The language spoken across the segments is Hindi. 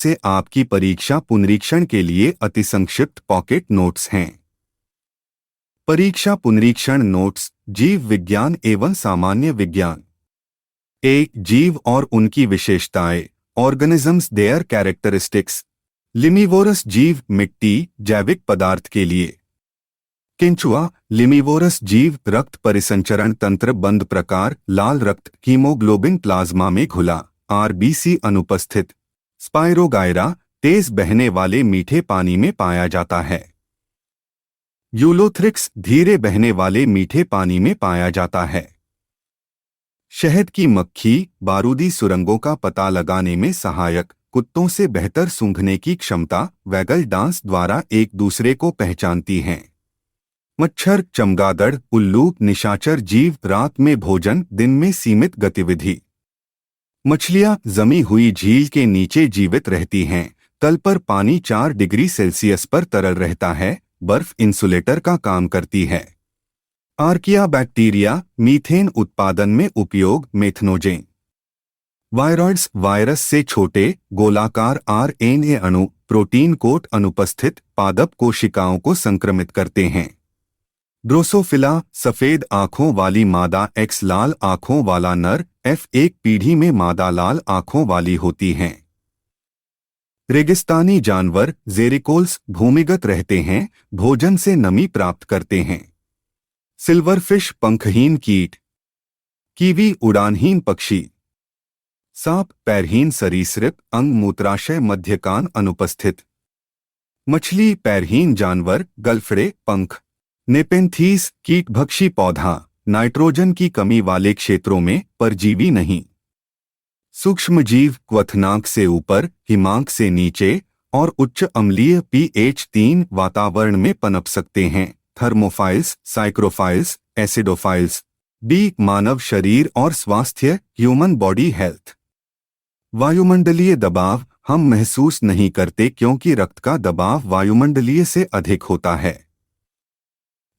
से आपकी परीक्षा पुनरीक्षण के लिए अतिसंक्षिप्त पॉकेट नोट्स हैं। परीक्षा पुनरीक्षण नोट्स। जीव विज्ञान एवं सामान्य विज्ञान। 1. जीव और उनकी विशेषताएं। Organisms there characteristics. लिमिवोरस जीव मिट्टी, जैविक पदार्थ के लिए। केंचुआ, लिमिवोरस जीव, रक्त परिसंचरण तंत्र बंद प्रकार, लाल रक्त, हीमोग्लोबिन प्लाज्मा में घुला, आरबीसी अनुपस्थित। स्पाइरोगायरा, तेज बहने वाले मीठे पानी में पाया जाता है। यूलोथ्रिक्स, धीरे बहने वाले मीठे पानी में पाया जाता है। शहद की मक्खी, बारूदी सुरंगों का पता लगाने में सहायक, कुत्तों से बेहतर सूंघने की क्षमता, वैगल डांस द्वारा एक दूसरे को पहचानती हैं। मच्छर, चमगादड़, उल्लू, निशाचर जीव, रात में भोजन, दिन में सीमित गतिविधि। मछलियां जमी हुई झील के नीचे जीवित रहती हैं। तल पर पानी 4 डिग्री सेल्सियस पर तरल रहता है। बर्फ इंसुलेटर का काम करती है। आर्किया बैक्टीरिया, मीथेन उत्पादन में उपयोग, मेथनोजेन। वायरॉइड्स, वायरस से छोटे गोलाकार आरएनए अणु, प्रोटीन कोट अनुपस्थित, पादप कोशिकाओं को संक्रमित करते हैं। ड्रोसोफिला, सफेद आंखों वाली मादा एक्स, लाल आंखों वाला नर एफ, एक पीढ़ी में मादा लाल आंखों वाली होती हैं। रेगिस्तानी जानवर जेरिकोल्स, भूमिगत रहते हैं, भोजन से नमी प्राप्त करते हैं। सिल्वरफिश, पंखहीन कीट। कीवी, उड़ानहीन पक्षी। सांप, पैरहीन सरीसृप, अंग मूत्राशय, मध्य कान अनुपस्थित। मछली, पैरहीन जानवर, गलफड़े, पंख। नेपेंथीस, कीटभक्षी पौधा, नाइट्रोजन की कमी वाले क्षेत्रों में, परजीवी नहीं। सूक्ष्मजीव, क्वथनांक से ऊपर, हिमांक से नीचे और उच्च अम्लीय pH 3 वातावरण में पनप सकते हैं। Thermophiles, साइक्रोफाइल्स, acidophiles. बी. मानव शरीर और स्वास्थ्य, ह्यूमन बॉडी हेल्थ। वायुमंडलीय दबाव हम महसूस नहीं करते क्योंकि रक्त का दबाव वायुमंडलीय से अधिक होता है।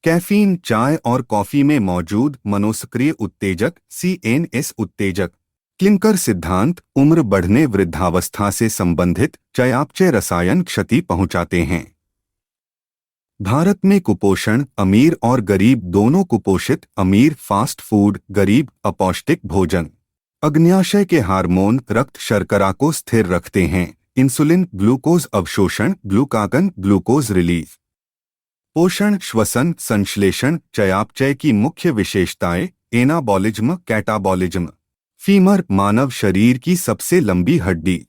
कैफीन, चाय और कॉफी में मौजूद मनोसक्रिय उत्तेजक, CNS उत्तेजक। क्लिंकर सिद्धांत, उम्र बढ़ने वृद्धावस्था से संबंधित चयापचय रसायन क्षति पहुंचाते हैं। भारत में कुपोषण, अमीर और गरीब दोनों कुपोषित, अमीर फास्ट फूड, गरीब अपौष्टिक भोजन। अग्न्याशय के हार्मोन रक्त शर्करा को स्थिर रखते हैं। इंसुलिन, ग्लूकोज अवशोषण, ग्लूकागन, ग्लूकोज रिलीज। पोषण, श्वसन, संश्लेषण, चयापचय की मुख्य विशेषताएं, एनाबॉलिज्म, कैटाबॉलिज्म। फीमर, मानव शरीर की सबसे लंबी हड्डी।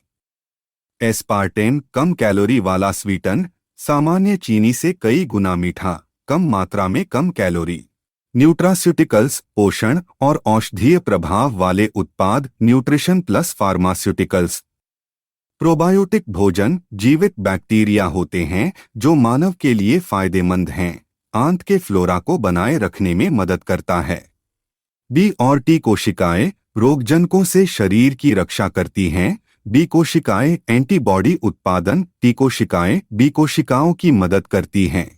एस्पार्टेम, कम कैलोरी वाला स्वीटन, सामान्य चीनी से कई गुना मीठा, कम मात्रा में कम कैलोरी। न्यूट्रास्यूटिकल्स, पोषण और औषधीय प्रभाव वाले उत्पाद, न्यूट्रिशन प्लस फार्मास्यूटिकल्स। प्रोबायोटिक भोजन, जीवित बैक्टीरिया होते हैं जो मानव के लिए फायदेमंद हैं। आंत के फ्लोरा को बनाए रखने में मदद करता है। बी और टी कोशिकाएं रोगजनकों से शरीर की रक्षा करती हैं। बी कोशिकाएं एंटीबॉडी उत्पादन, टी कोशिकाएं बी कोशिकाओं की मदद करती हैं।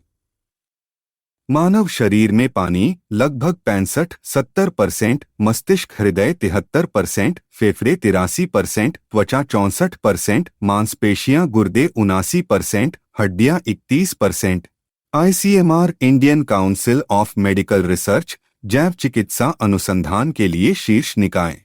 मानव शरीर में पानी लगभग 65-70%, मस्तिष्क हृदय 73%, फेफड़े 83%, त्वचा 64%, मांसपेशियां गुर्दे 79%, हड्डियां 31%। ICMR, Indian council of medical research, जैव चिकित्सा अनुसंधान के लिए शीर्ष निकाय।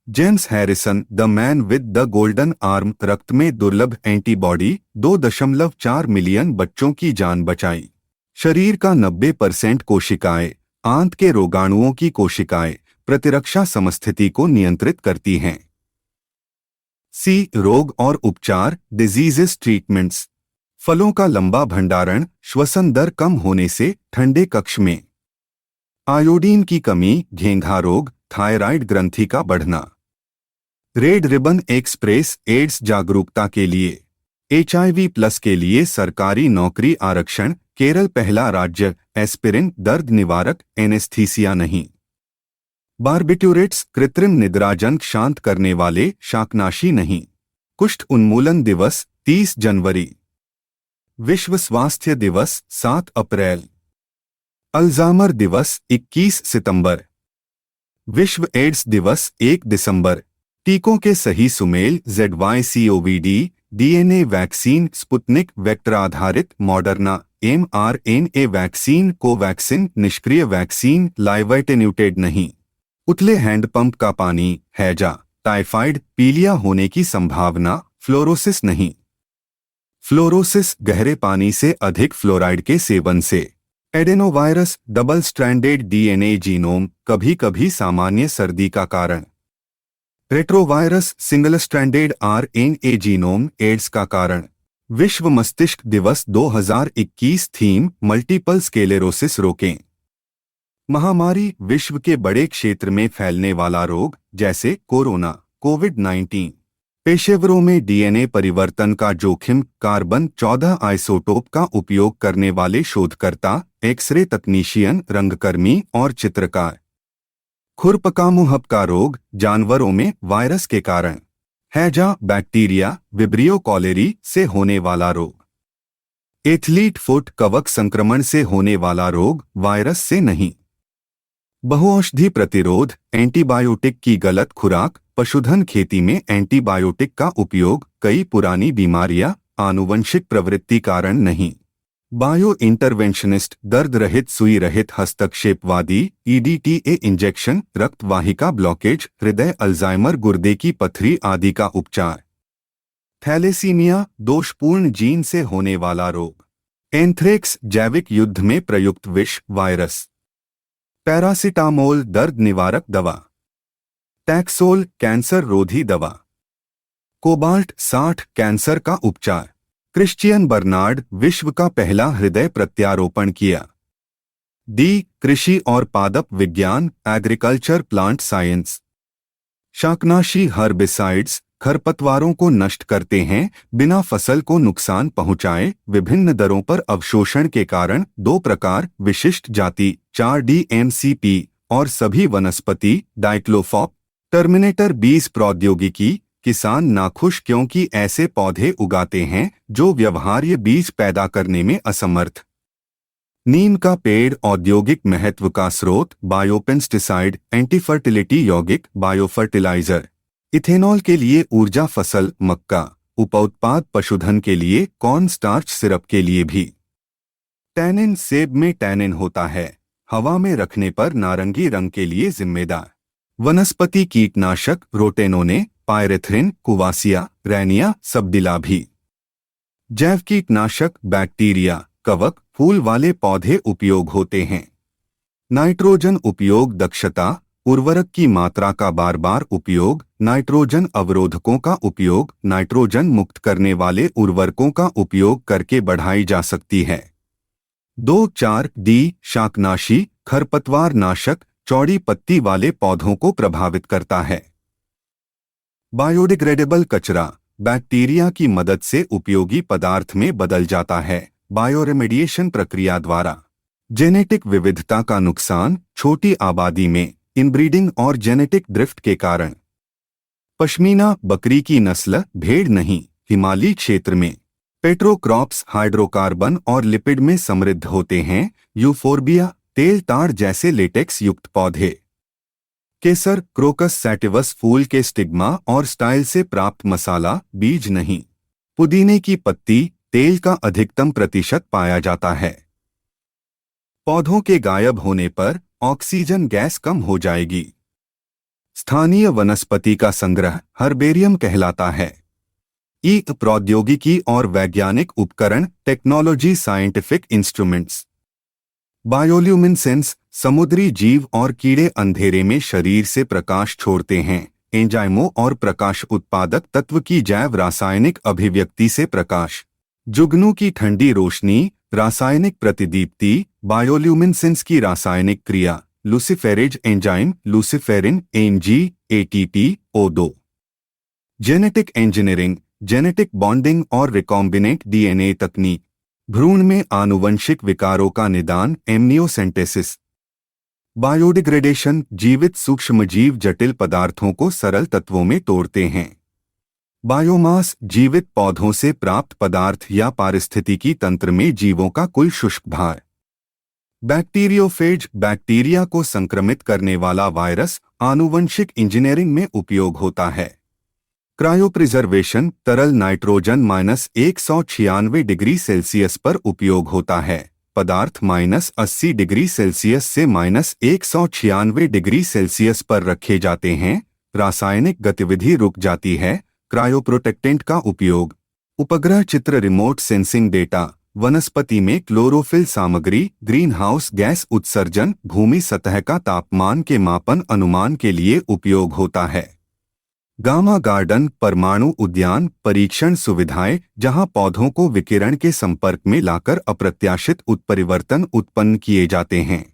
James Harrison, the man with the golden arm, रक्त में दुर्लभ एंटीबॉडी 2.4 मिलियन बच्चों की जान बचाई। शरीर का 90% कोशिकाएं, आंत के रोगाणुओं की कोशिकाएं, प्रतिरक्षा समस्थिति को नियंत्रित करती हैं। सी. रोग और उपचार, डिजीजेस ट्रीटमेंट्स। फलों का लंबा भंडारण, श्वसन दर कम होने से, ठंडे कक्ष में। आयोडीन की कमी, घेंघा रोग, थायराइड ग्रंथि का बढ़ना। रेड रिबन एक्सप्रेस, एड्स जागरूकता के लिए। HIV+ के लिए सरकारी नौकरी आरक्षण, केरल पहला राज्य। एस्पिरिन, दर्द निवारक, एनेस्थीसिया नहीं। बार्बिट्यूरेट्स, कृत्रिम निद्राजन शांत करने वाले, शाकनाशी नहीं। कुष्ठ उन्मूलन दिवस 30 जनवरी। विश्व स्वास्थ्य दिवस 7 अप्रैल। अल्जामर दिवस 21 सितंबर। विश्व एड्स दिवस 1 दिसंबर। टीकों के सही Sumel ZYCOVD, DNA vaccine Sputnik, vector आधारित मॉडर्ना, mRNA वैक्सीन कोवैक्सिन, निष्क्रिय वैक्सीन लाइव एटेन्यूटेड नहीं। उतले हैंडपंप का पानी, हैजा, टाइफाइड, पीलिया होने की संभावना, फ्लोरोसिस नहीं। फ्लोरोसिस गहरे पानी से अधिक फ्लोराइड के सेवन से। Adenovirus double stranded DNA genome, कभी कभी सामान्य सर्दी का कारण। Retrovirus single stranded RNA genome, AIDS का कारण। विश्व मस्तिष्क दिवस 2021 थीम, मल्टीपल स्क्लेरोसिस रोकें। महामारी विश्व के बड़े क्षेत्र में फैलने वाला रोग, जैसे कोरोना, कोविड-19। पेशेवरों में डीएनए परिवर्तन का जोखिम, कार्बन 14 आइसोटोप का उपयोग करने वाले शोधकर्ता, एक्सरे तकनीशियन, रंगकर्मी और चित्रकार। खुरपका मुंहपका का रोग, जानवरों में वायरस के कारण। हैजा बैक्टीरिया, विब्रियो कॉलेरी से होने वाला रोग। एथलीट फुट कवक संक्रमण से होने वाला रोग, वायरस से नहीं। बहुऔषधि प्रतिरोध, एंटीबायोटिक की गलत खुराक, पशुधन खेती में एंटीबायोटिक का उपयोग, कई पुरानी बीमारियां, आनुवंशिक प्रवृत्ति कारण नहीं। बायो इंटरवेंशनिस्ट, दर्द रहित सुई रहित हस्तक्षेपवादी, EDTA इंजेक्शन, रक्त वाहिका ब्लॉकेज, हृदय, अल्जाइमर, गुर्दे की पथरी आदि का उपचार। थैलेसीमिया, दोषपूर्ण जीन से होने वाला रोग। एंथ्रेक्स, जैविक युद्ध में प्रयुक्त विष, वायरस। पैरासिटामोल, दर्द निवारक दवा। टैक्सोल, कैंसर रोधी दवा। कोबाल्ट 60, कैंसर का उपचार। क्रिश्चियन बर्नार्ड, विश्व का पहला हृदय प्रत्यारोपण किया। डी, कृषि और पादप विज्ञान, एग्रीकल्चर प्लांट साइंस। शाकनाशी हर्बिसाइड्स, खरपतवारों को नष्ट करते हैं बिना फसल को नुकसान पहुंचाए। विभिन्न दरों पर अवशोषण के कारण 2 प्रकार, विशिष्ट जाति 4DMCP और सभी वनस्पति, डाइक्लोफॉप। टर्मिनेटर बीज प्रौद्योगिकी, किसान नाखुश क्योंकि ऐसे पौधे उगाते हैं जो व्यवहार्य बीज पैदा करने में असमर्थ। नीम का पेड़, औद्योगिक महत्व का स्रोत, बायोपेस्टिसाइड, एंटीफर्टिलिटी यौगिक, बायोफर्टिलाइजर। इथेनॉल के लिए ऊर्जा फसल, मक्का। उपउत्पाद पशुधन के लिए, कॉर्न स्टार्च, सिरप के लिए भी। टैनिन, सेब में टैनिन होता है, हवा में रखने पर नारंगी रंग के लिए जिम्मेदार। वनस्पति कीटनाशक, रोटेनोने, पायरेथ्रिन, कुवासिया, रैनिया, सबडिला भी। जैव कीटनाशक, बैक्टीरिया, कवक, फूल वाले पौधे उपयोग होते हैं। नाइट्रोजन उपयोग, दक्षता, उर्वरक की मात्रा का बार बार उपयोग, नाइट्रोजन अवरोधकों का उपयोग, नाइट्रोजन मुक्त करने वाले उर्वरकों का उपयोग करके बढ़ाई जा सकती है। 2,4-D, शाकनाशी, खरपतवार नाशक, चौड़ी पत्ती वाले पौधों को प्रभावित करता है। बायोडिग्रेडेबल कचरा, बैक्टीरिया की मदद से उपयोगी पदार्थ में बदल जाता है, बायोरेमेडिएशन प्रक्रिया द्वारा। जेनेटिक विविधता का नुकसान, छोटी आबादी में इनब्रीडिंग और जेनेटिक ड्रिफ्ट के कारण। पश्मीना, बकरी की नस्ल, भेड़ नहीं, हिमालयी क्षेत्र में। पेट्रोक्रॉप्स, हाइड्रोकार्बन और लिपिड में समृद्ध होते हैं। यूफोर्बिया, तेल ताड़ जैसे लेटेक्स युक्त पौधे। केसर, क्रोकस सैटिवस, फूल के स्टिग्मा और स्टाइल से प्राप्त मसाला, बीज नहीं। पुदीने की पत्ती, तेल का अधिकतम प्रतिशत पाया जाता है। पौधों के गायब होने पर ऑक्सीजन गैस कम हो जाएगी। स्थानीय वनस्पति का संग्रह, हर्बेरियम कहलाता है। प्रौद्योगिकी और वैज्ञानिक उपकरण, टेक्नोलॉजी, साइंटिफिक इंस्ट्रूमेंट्स। बायोल्यूमिनेसेंस, समुद्री जीव और कीड़े अंधेरे में शरीर से प्रकाश छोड़ते हैं। एंजाइमों और प्रकाश उत्पादक तत्व की जैव रासायनिक अभिव्यक्ति से प्रकाश। जुगनू की ठंडी रोशनी, रासायनिक प्रतिदीप्ति, बायोल्यूमिनेसेंस की रासायनिक क्रिया। Luciferase enzyme, luciferin, Ng, ATP, O2। Genetic engineering, genetic bonding और रिकॉम्बिनेंट डीएनए तकनीक। भ्रूण में आनुवंशिक विकारों का निदान, एमनियोसेंटेसिस। बायोडिग्रेडेशन, जीवित सूक्ष्मजीव जटिल पदार्थों को सरल तत्वों में तोड़ते हैं। बायोमास, जीवित पौधों से प्राप्त पदार्थ या पारिस्थितिकी तंत्र में जीवों का कुल शुष्क भार। बैक्टीरियोफेज बैक्टीरिया को संक्रमित करने वाला वायरस आनुवंशिक इंजीनियरिंग में उपयोग होता है। क्रायोप्रिजर्वेशन तरल नाइट्रोजन -196 डिग्री सेल्सियस पर उपयोग होता है। पदार्थ -80 डिग्री सेल्सियस से -196 डिग्री सेल्सियस पर रखे जाते हैं। रासायनिक गतिविधि रुक जाती है। क्रायोप्रोटेक्टेंट का उपयोग। उपग्रह चित्र, रिमोट सेंसिंग डेटा, वनस्पति में क्लोरोफिल सामग्री, ग्रीन हाउस गैस उत्सर्जन, भूमि सतह का तापमान के मापन अनुमान के लिए उपयोग होता है। गामा गार्डन परमाणु उद्यान परीक्षण सुविधाएं, जहां पौधों को विकिरण के संपर्क में लाकर अप्रत्याशित उत्परिवर्तन उत्पन्न किए जाते हैं।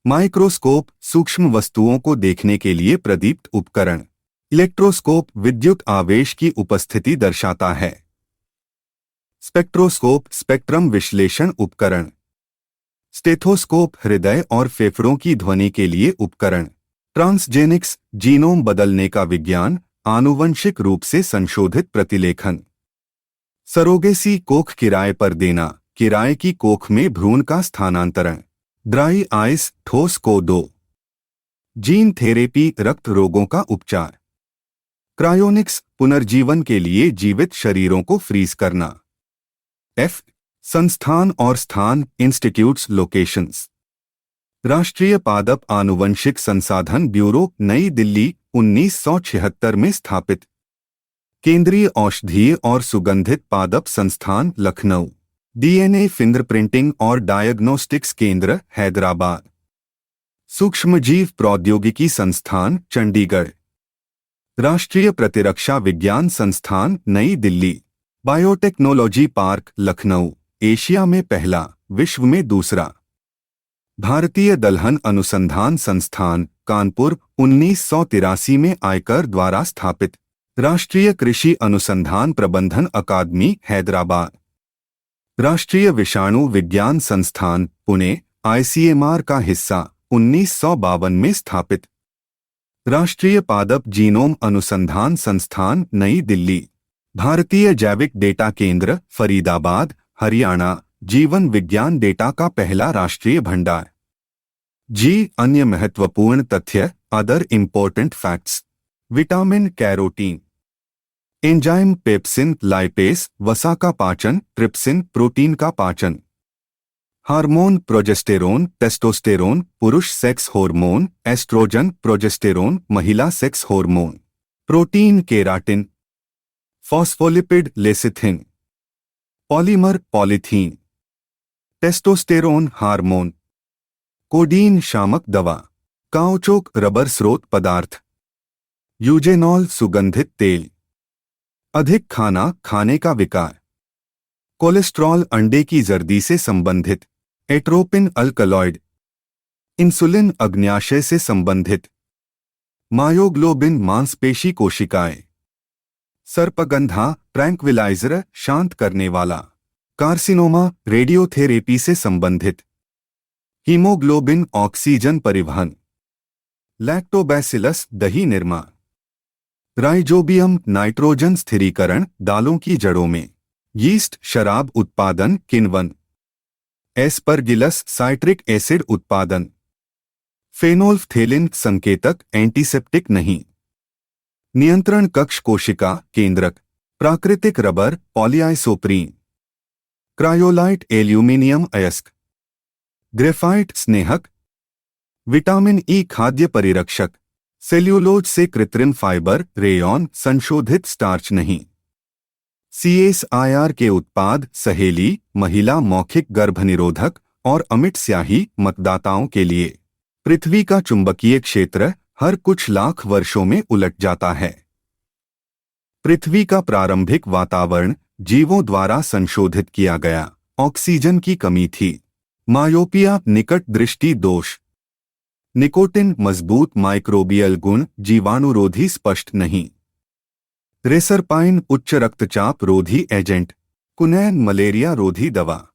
माइक्रोस्कोप सूक्ष्म वस्तुओं को देखने के लिए प्रदीप्त उपकरण। इलेक्ट्रोस्कोप विद्युत आवेश की उपस्थिति दर्शाता है। स्पेक्ट्रोस्कोप स्पेक्ट्रम विश्लेषण उपकरण। स्टेथोस्कोप हृदय और फेफड़ों की ध्वनि के लिए उपकरण। ट्रांसजेनिक्स जीनोम बदलने का विज्ञान, आनुवंशिक रूप से संशोधित प्रतिलेखन। सरोगेसी कोख किराए पर देना, किराए की कोख में भ्रूण का स्थानांतरण। ड्राई आइस ठोस को दो। जीन थेरेपी रक्त रोगों का उपचार। क्रायोनिक्स पुनर्जीवन के लिए जीवित शरीरों को फ्रीज करना। एफ संस्थान और स्थान इंस्टीट्यूट्स लोकेशंस। राष्ट्रीय पादप आनुवंशिक संसाधन ब्यूरो नई दिल्ली 1976 में स्थापित। केंद्रीय औषधीय और सुगंधित पादप संस्थान लखनऊ। डीएनए फिंगरप्रिंटिंग और डायग्नोस्टिक्स केंद्र हैदराबाद। सूक्ष्मजीव प्रौद्योगिकी संस्थान चंडीगढ़। राष्ट्रीय प्रतिरक्षा विज्ञान संस्थान नई Delhi. Biotechnology park Lucknow, Asia में पहला, विश्व में दूसरा। भारतीय दलहन अनुसंधान संस्थान कानपुर 1983 में आयकर द्वारा स्थापित। राष्ट्रीय कृषि अनुसंधान प्रबंधन अकादमी हैदराबाद। राष्ट्रीय विषाणु विज्ञान संस्थान पुणे आईसीएमआर का हिस्सा 1952 में स्थापित। राष्ट्रीय पादप जीनोम अनुसंधान संस्थान नई दिल्ली। भारतीय जैविक डेटा केंद्र फरीदाबाद हरियाणा। जीवन विज्ञान डेटा का पहला राष्ट्रीय भंडार। अन्य महत्वपूर्ण तथ्य other important facts. Vitamin carotene. Enzyme pepsin lipase वसा का पाचन, ट्रिप्सिन प्रोटीन का पाचन। हार्मोन प्रोजेस्टेरोन टेस्टोस्टेरोन पुरुष सेक्स हार्मोन, एस्ट्रोजन प्रोजेस्टेरोन महिला sex hormone. Protein keratin. Phospholipid lecithin. Polymer polythene. Testosterone hormone. Codeine शामक दवा। काउचोक रबर स्रोत पदार्थ। यूजेनॉल सुगंधित तेल। अधिक खाना खाने का विकार। कोलेस्ट्रॉल अंडे की जर्दी से संबंधित। Atropine alkaloid. इंसुलिन अग्न्याशय से संबंधित। मायोग्लोबिन मांसपेशी कोशिकाएं। सर्पगंधा ट्रैंक्विलाइजर शांत करने वाला। कार्सिनोमा रेडियोथेरेपी से संबंधित। हीमोग्लोबिन ऑक्सीजन परिवहन। लैक्टोबैसिलस दही निर्माण। राइजोबियम नाइट्रोजन स्थिरीकरण दालों की जड़ों में। यीस्ट शराब उत्पादन किण्वन। एस्परगिलस साइट्रिक एसिड उत्पादन। फेनोल्फथेलिन संकेतक एंटीसेप्टिक नहीं। नियंत्रण कक्ष कोशिका केंद्रक। प्राकृतिक रबर पॉलीआइसोप्रीन। क्रायोलाइट एल्यूमिनियम अयस्क। ग्रेफाइट स्नेहक। विटामिन ई खाद्य परिरक्षक। सेल्यूलोज से कृत्रिम फाइबर रेयॉन संशोधित स्टार्च नहीं। CSIR के उत्पाद सहेली महिला मौखिक गर्भनिरोधक और अमिट स्याही मतदाताओं के लिए। पृथ्वी का चुंबकीय क्षेत्र हर कुछ लाख वर्षों में उलट जाता है। पृथ्वी का प्रारंभिक वातावरण जीवों द्वारा संशोधित किया गया। ऑक्सीजन की कमी थी। मायोपिया निकट दृष्टि दोष। निकोटिन मजबूत माइक्रोबियल गुण जीवाणुरोधी स्पष्ट नहीं। रेसरपाइन उच्च रक्तचाप रोधी एजेंट। कुनैन मलेरिया रोधी दवा।